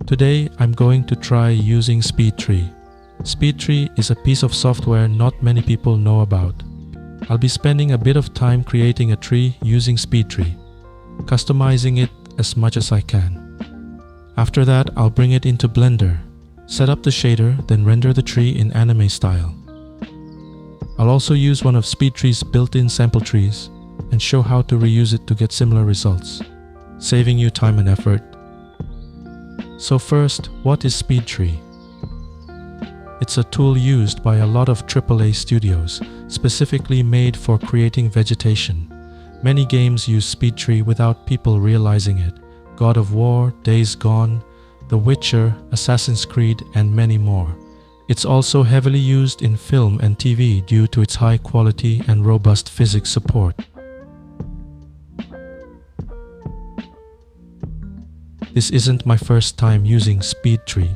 Today, I'm going to try using SpeedTree. SpeedTree is a piece of software not many people know about. I'll be spending a bit of time creating a tree using SpeedTree, customizing it as much as I can. After that, I'll bring it into Blender, set up the shader, then render the tree in anime style. I'll also use one of SpeedTree's built-in sample trees and show how to reuse it to get similar results, saving you time and effort. So first, what is SpeedTree? It's a tool used by a lot of AAA studios, specifically made for creating vegetation. Many games use SpeedTree without people realizing it. God of War, Days Gone, The Witcher, Assassin's Creed, and many more. It's also heavily used in film and TV due to its high quality and robust physics support. This isn't my first time using SpeedTree.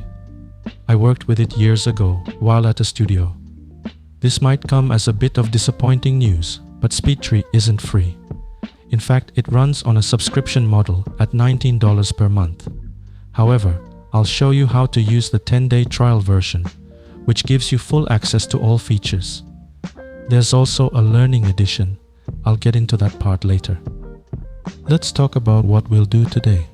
I worked with it years ago while at a studio. This might come as a bit of disappointing news, but SpeedTree isn't free. In fact, it runs on a subscription model at $19 per month. However, I'll show you how to use the 10-day trial version, which gives you full access to all features. There's also a learning edition. I'll get into that part later. Let's talk about what we'll do today.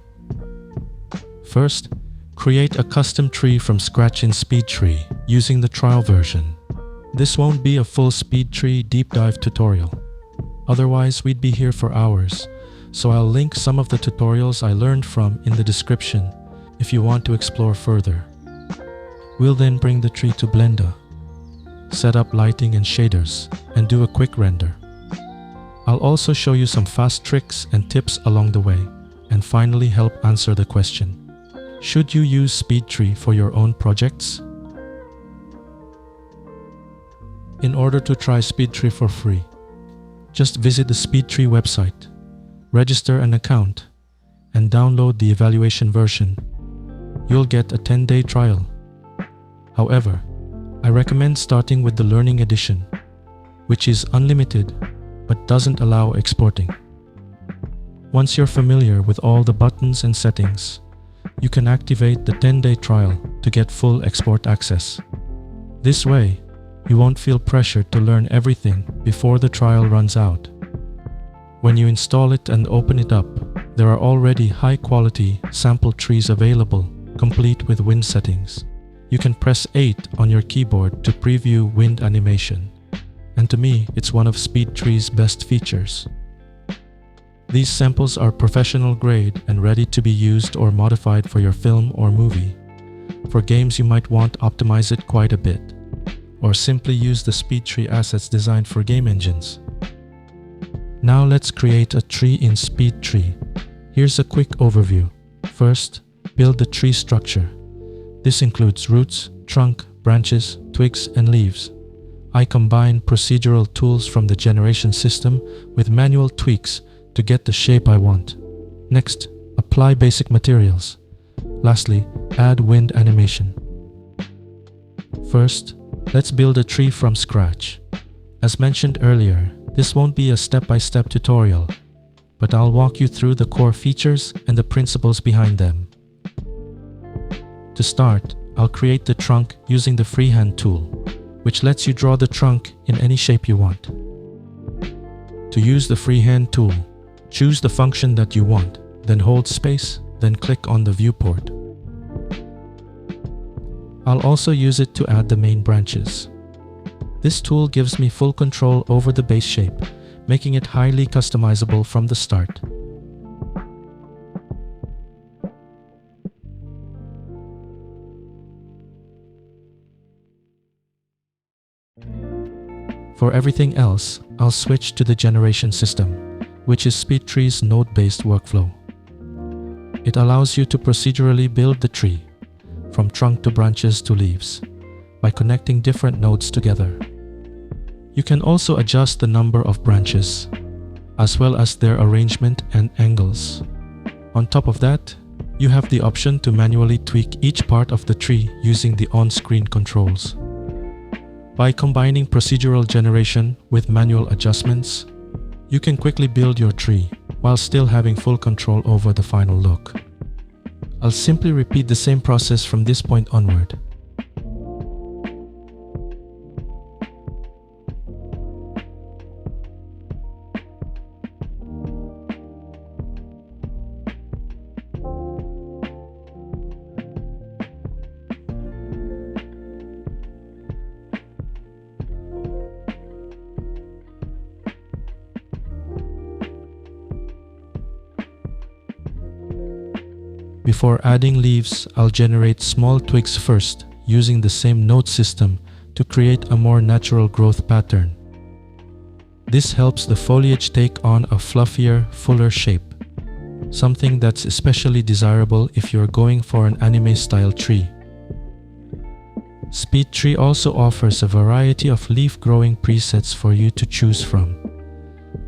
First, create a custom tree from scratch in SpeedTree using the trial version. This won't be a full SpeedTree deep dive tutorial. Otherwise, we'd be here for hours, so I'll link some of the tutorials I learned from in the description if you want to explore further. We'll then bring the tree to Blender, set up lighting and shaders, and do a quick render. I'll also show you some fast tricks and tips along the way, and finally help answer the question: should you use SpeedTree for your own projects? In order to try SpeedTree for free, just visit the SpeedTree website, register an account, and download the evaluation version. You'll get a 10-day trial. However, I recommend starting with the Learning Edition, which is unlimited but doesn't allow exporting. Once you're familiar with all the buttons and settings, you can activate the 10-day trial to get full export access. This way, you won't feel pressured to learn everything before the trial runs out. When you install it and open it up, there are already high-quality sample trees available, complete with wind settings. You can press 8 on your keyboard to preview wind animation, and to me, it's one of SpeedTree's best features. These samples are professional grade and ready to be used or modified for your film or movie. For games, you might want to optimize it quite a bit, or simply use the SpeedTree assets designed for game engines. Now let's create a tree in SpeedTree. Here's a quick overview. First, build the tree structure. This includes roots, trunk, branches, twigs, and leaves. I combine procedural tools from the generation system with manual tweaks to get the shape I want. Next, apply basic materials. Lastly, add wind animation. First, let's build a tree from scratch. As mentioned earlier, this won't be a step-by-step tutorial, but I'll walk you through the core features and the principles behind them. To start, I'll create the trunk using the freehand tool, which lets you draw the trunk in any shape you want. To use the freehand tool, choose the function that you want, then hold space, then click on the viewport. I'll also use it to add the main branches. This tool gives me full control over the base shape, making it highly customizable from the start. For everything else, I'll switch to the generation system, which is SpeedTree's node-based workflow. It allows you to procedurally build the tree, from trunk to branches to leaves, by connecting different nodes together. You can also adjust the number of branches, as well as their arrangement and angles. On top of that, you have the option to manually tweak each part of the tree using the on-screen controls. By combining procedural generation with manual adjustments, you can quickly build your tree while still having full control over the final look. I'll simply repeat the same process from this point onward. Before adding leaves, I'll generate small twigs first, using the same node system to create a more natural growth pattern. This helps the foliage take on a fluffier, fuller shape, something that's especially desirable if you're going for an anime-style tree. SpeedTree also offers a variety of leaf growing presets for you to choose from.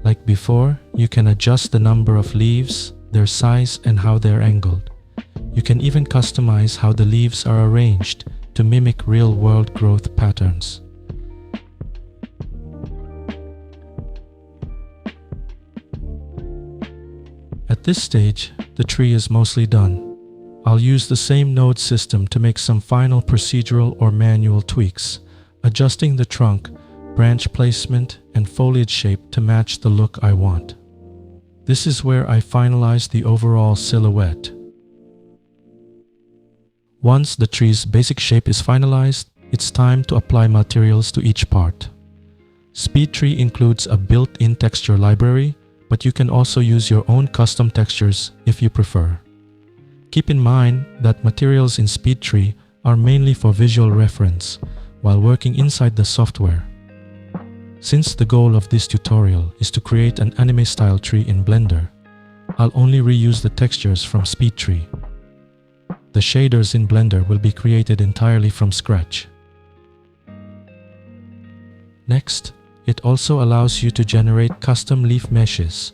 Like before, you can adjust the number of leaves, their size, and how they're angled. You can even customize how the leaves are arranged to mimic real-world growth patterns. At this stage, the tree is mostly done. I'll use the same node system to make some final procedural or manual tweaks, adjusting the trunk, branch placement, and foliage shape to match the look I want. This is where I finalize the overall silhouette. Once the tree's basic shape is finalized, it's time to apply materials to each part. SpeedTree includes a built-in texture library, but you can also use your own custom textures if you prefer. Keep in mind that materials in SpeedTree are mainly for visual reference while working inside the software. Since the goal of this tutorial is to create an anime-style tree in Blender, I'll only reuse the textures from SpeedTree. The shaders in Blender will be created entirely from scratch. Next, it also allows you to generate custom leaf meshes.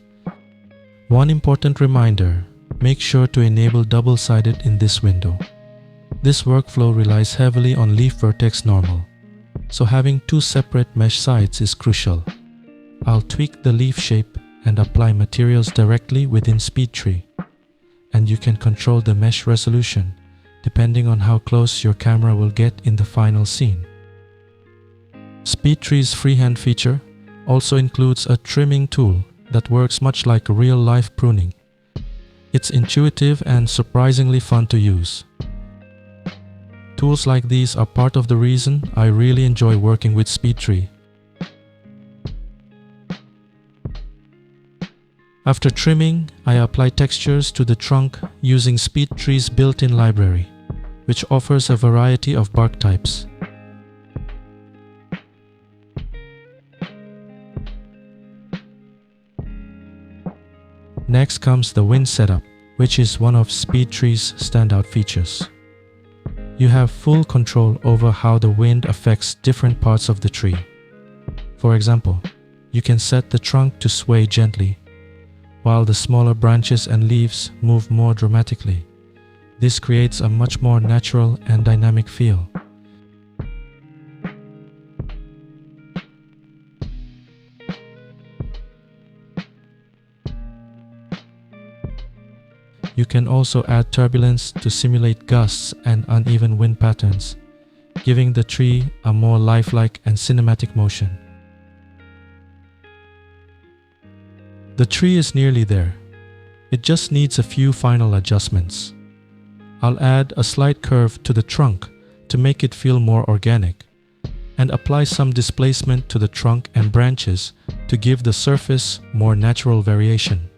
One important reminder, make sure to enable double-sided in this window. This workflow relies heavily on leaf vertex normal, so having two separate mesh sides is crucial. I'll tweak the leaf shape and apply materials directly within SpeedTree, and you can control the mesh resolution depending on how close your camera will get in the final scene. SpeedTree's freehand feature also includes a trimming tool that works much like real-life pruning. It's intuitive and surprisingly fun to use. Tools like these are part of the reason I really enjoy working with SpeedTree. After trimming, I apply textures to the trunk using SpeedTree's built-in library, which offers a variety of bark types. Next comes the wind setup, which is one of SpeedTree's standout features. You have full control over how the wind affects different parts of the tree. For example, you can set the trunk to sway gently, while the smaller branches and leaves move more dramatically. This creates a much more natural and dynamic feel. You can also add turbulence to simulate gusts and uneven wind patterns, giving the tree a more lifelike and cinematic motion. The tree is nearly there. It just needs a few final adjustments. I'll add a slight curve to the trunk to make it feel more organic, and apply some displacement to the trunk and branches to give the surface more natural variation.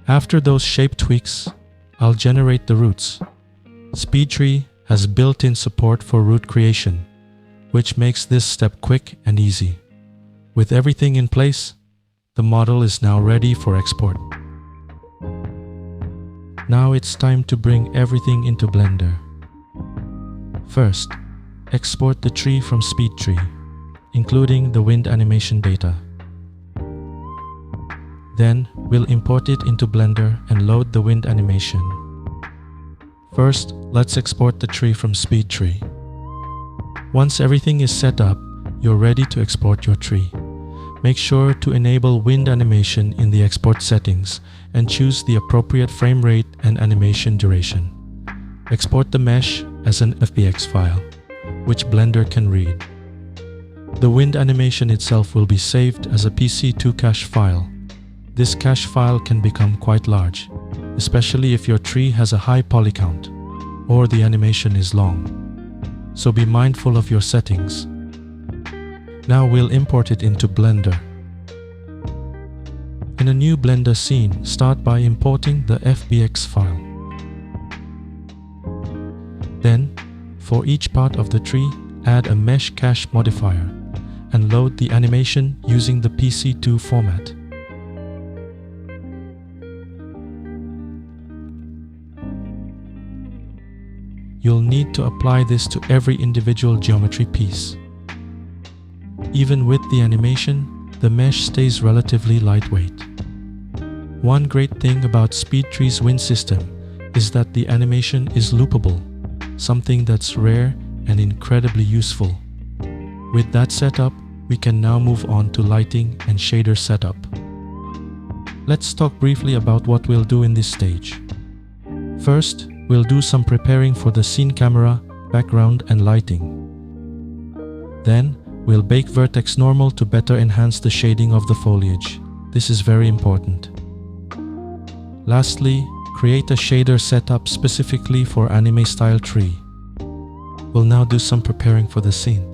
After those shape tweaks, I'll generate the roots. SpeedTree has built-in support for root creation, which makes this step quick and easy. With everything in place, the model is now ready for export. Now it's time to bring everything into Blender. First, export the tree from SpeedTree, including the wind animation data. Then, we'll import it into Blender and load the wind animation. First, let's export the tree from SpeedTree. Once everything is set up, you're ready to export your tree. Make sure to enable wind animation in the export settings and choose the appropriate frame rate and animation duration. Export the mesh as an FBX file, which Blender can read. The wind animation itself will be saved as a PC2 cache file. This cache file can become quite large, especially if your tree has a high poly count or the animation is long. So be mindful of your settings. Now we'll import it into Blender. In a new Blender scene, start by importing the FBX file. Then, for each part of the tree, add a mesh cache modifier and load the animation using the PC2 format. You'll need to apply this to every individual geometry piece. Even with the animation, the mesh stays relatively lightweight. One great thing about SpeedTree's wind system is that the animation is loopable, something that's rare and incredibly useful. With that setup, we can now move on to lighting and shader setup. Let's talk briefly about what we'll do in this stage. First, we'll do some preparing for the scene camera, background and lighting. Then, we'll bake vertex normal to better enhance the shading of the foliage. This is very important. Lastly, create a shader setup specifically for anime style tree. We'll now do some preparing for the scene.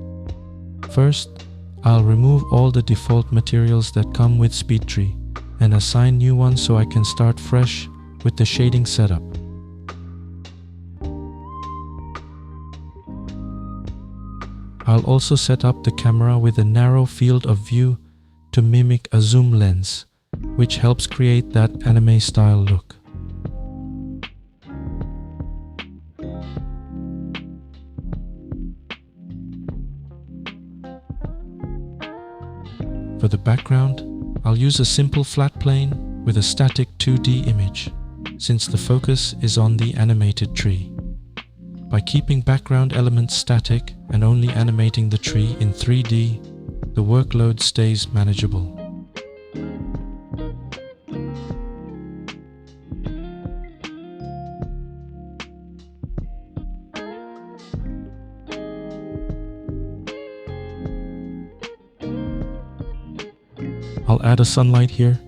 First, I'll remove all the default materials that come with SpeedTree and assign new ones so I can start fresh with the shading setup. I'll also set up the camera with a narrow field of view to mimic a zoom lens, which helps create that anime style look. For the background, I'll use a simple flat plane with a static 2D image, since the focus is on the animated tree. By keeping background elements static and only animating the tree in 3D, the workload stays manageable. I'll add a sunlight here.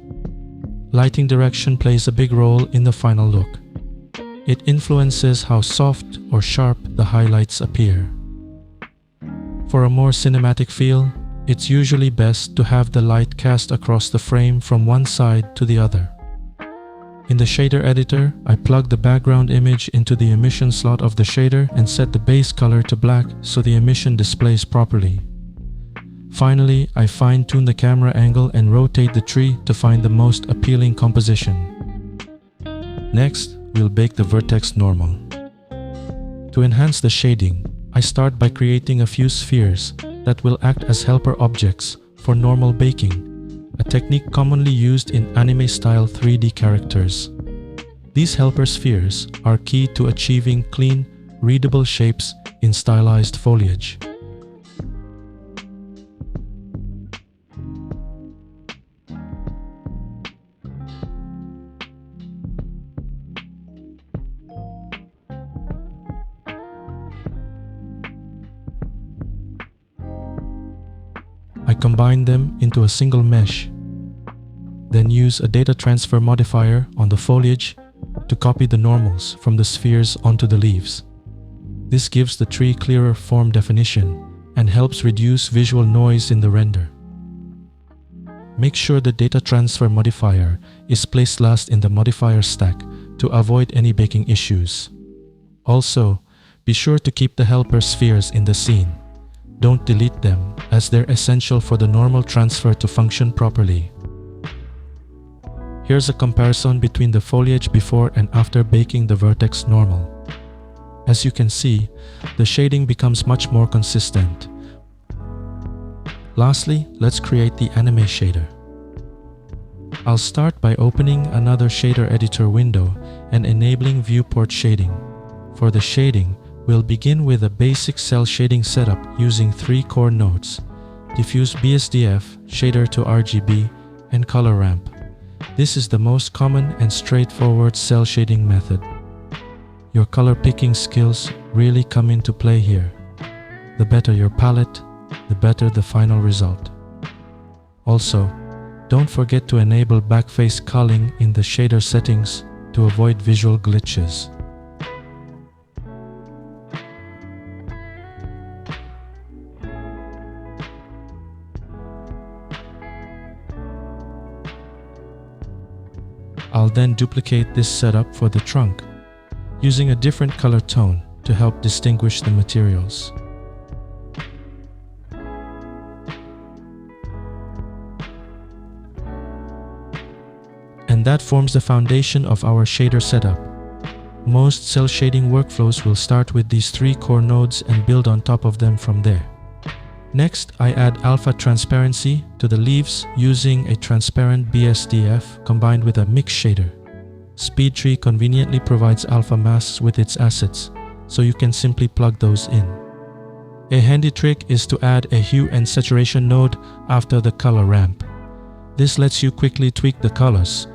Lighting direction plays a big role in the final look. It influences how soft or sharp the highlights appear. For a more cinematic feel, it's usually best to have the light cast across the frame from one side to the other. In the shader editor, I plug the background image into the emission slot of the shader and set the base color to black so the emission displays properly. Finally, I fine-tune the camera angle and rotate the tree to find the most appealing composition. Next, we'll bake the vertex normal. To enhance the shading, I start by creating a few spheres that will act as helper objects for normal baking, a technique commonly used in anime-style 3D characters. These helper spheres are key to achieving clean, readable shapes in stylized foliage. I combine them into a single mesh, then use a data transfer modifier on the foliage to copy the normals from the spheres onto the leaves. This gives the tree clearer form definition and helps reduce visual noise in the render. Make sure the data transfer modifier is placed last in the modifier stack to avoid any baking issues. Also, be sure to keep the helper spheres in the scene. Don't delete them, as they're essential for the normal transfer to function properly. Here's a comparison between the foliage before and after baking the vertex normal. As you can see, the shading becomes much more consistent. Lastly, let's create the anime shader. I'll start by opening another shader editor window and enabling viewport shading. For the shading, we'll begin with a basic cell shading setup using 3 core nodes: diffuse BSDF, shader to RGB, and color ramp. This is the most common and straightforward cell shading method. Your color picking skills really come into play here. The better your palette, the better the final result. Also, don't forget to enable backface culling in the shader settings to avoid visual glitches. I'll then duplicate this setup for the trunk, using a different color tone to help distinguish the materials. And that forms the foundation of our shader setup. Most cell shading workflows will start with these three core nodes and build on top of them from there. Next, I add alpha transparency to the leaves using a transparent BSDF combined with a mix shader. SpeedTree conveniently provides alpha masks with its assets, so you can simply plug those in. A handy trick is to add a hue and saturation node after the color ramp. This lets you quickly tweak the colors.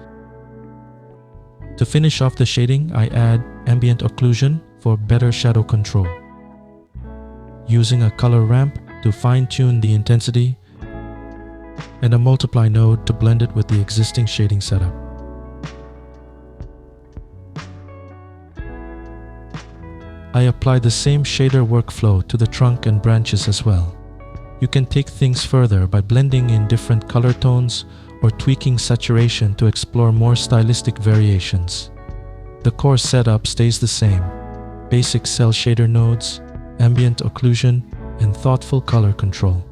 To finish off the shading, I add ambient occlusion for better shadow control. Using a color ramp to fine-tune the intensity, and a multiply node to blend it with the existing shading setup. I apply the same shader workflow to the trunk and branches as well. You can take things further by blending in different color tones or tweaking saturation to explore more stylistic variations. The core setup stays the same: basic cell shader nodes, ambient occlusion, and thoughtful color control.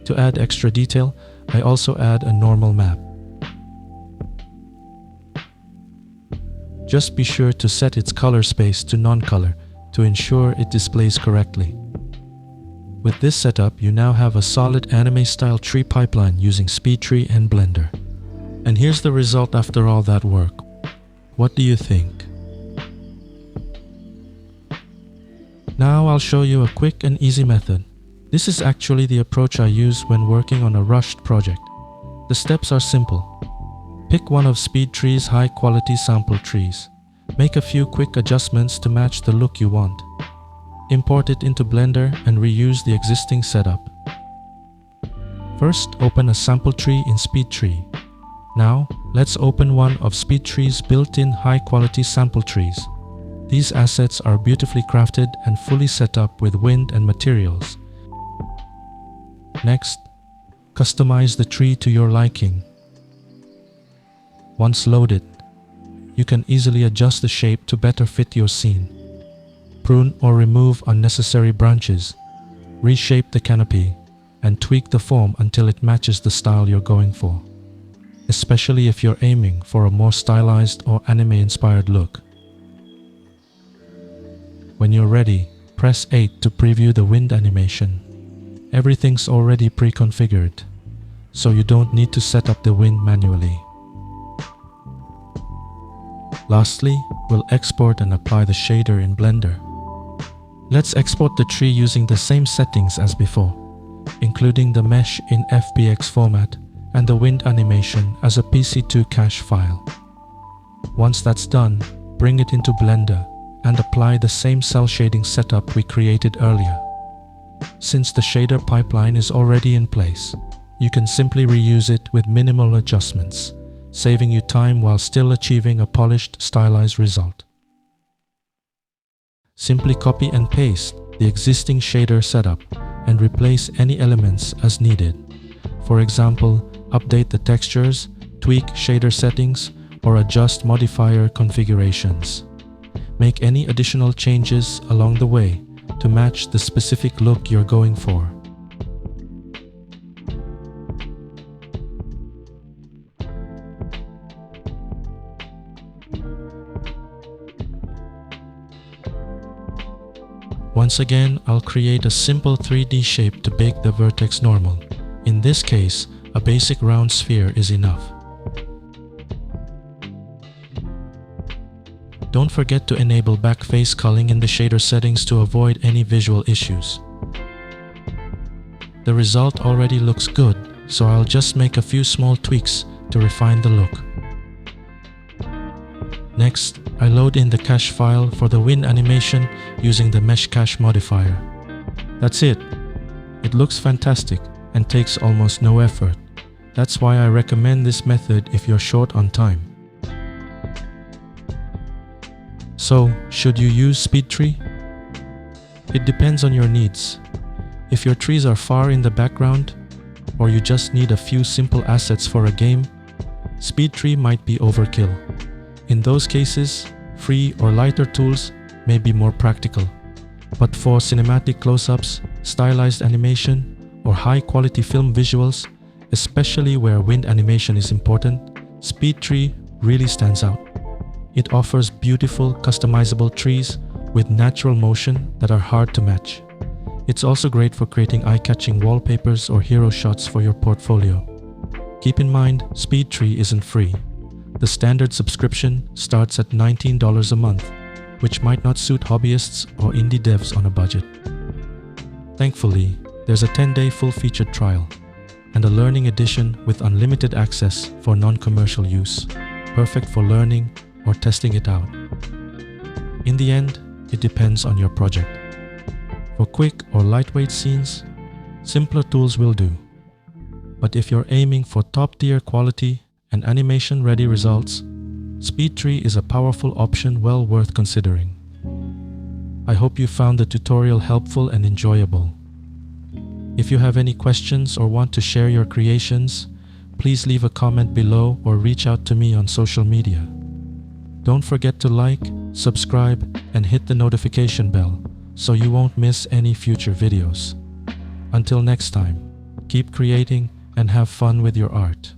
To add extra detail, I also add a normal map. Just be sure to set its color space to non-color to ensure it displays correctly. With this setup, you now have a solid anime-style tree pipeline using SpeedTree and Blender. And here's the result after all that work. What do you think? Now I'll show you a quick and easy method. This is actually the approach I use when working on a rushed project. The steps are simple. Pick one of SpeedTree's high-quality sample trees. Make a few quick adjustments to match the look you want. Import it into Blender and reuse the existing setup. First, open a sample tree in SpeedTree. Now, let's open one of SpeedTree's built-in high-quality sample trees. These assets are beautifully crafted and fully set up with wind and materials. Next, customize the tree to your liking. Once loaded, you can easily adjust the shape to better fit your scene. Prune or remove unnecessary branches, reshape the canopy, and tweak the form until it matches the style you're going for, especially if you're aiming for a more stylized or anime-inspired look. When you're ready, press 8 to preview the wind animation. Everything's already pre-configured, so you don't need to set up the wind manually. Lastly, we'll export and apply the shader in Blender. Let's export the tree using the same settings as before, including the mesh in FBX format and the wind animation as a PC2 cache file. Once that's done, bring it into Blender and apply the same cell shading setup we created earlier. Since the shader pipeline is already in place, you can simply reuse it with minimal adjustments, saving you time while still achieving a polished, stylized result. Simply copy and paste the existing shader setup and replace any elements as needed. For example, update the textures, tweak shader settings, or adjust modifier configurations. Make any additional changes along the way to match the specific look you're going for. Once again, I'll create a simple 3D shape to bake the vertex normal. In this case, a basic round sphere is enough. Don't forget to enable backface culling in the shader settings to avoid any visual issues. The result already looks good, so I'll just make a few small tweaks to refine the look. Next, I load in the cache file for the wind animation using the mesh cache modifier. That's it. It looks fantastic and takes almost no effort. That's why I recommend this method if you're short on time. So, should you use SpeedTree? It depends on your needs. If your trees are far in the background, or you just need a few simple assets for a game, SpeedTree might be overkill. In those cases, free or lighter tools may be more practical. But for cinematic close-ups, stylized animation, or high-quality film visuals, especially where wind animation is important, SpeedTree really stands out. It offers beautiful, customizable trees with natural motion that are hard to match. It's also great for creating eye-catching wallpapers or hero shots for your portfolio. Keep in mind, SpeedTree isn't free. The standard subscription starts at $19 a month, which might not suit hobbyists or indie devs on a budget. Thankfully, there's a 10-day full-featured trial and a learning edition with unlimited access for non-commercial use, perfect for learning or testing it out. In the end, it depends on your project. For quick or lightweight scenes, simpler tools will do. But if you're aiming for top-tier quality and animation-ready results, SpeedTree is a powerful option well worth considering. I hope you found the tutorial helpful and enjoyable. If you have any questions or want to share your creations, please leave a comment below or reach out to me on social media. Don't forget to like, subscribe, and hit the notification bell so you won't miss any future videos. Until next time, keep creating and have fun with your art.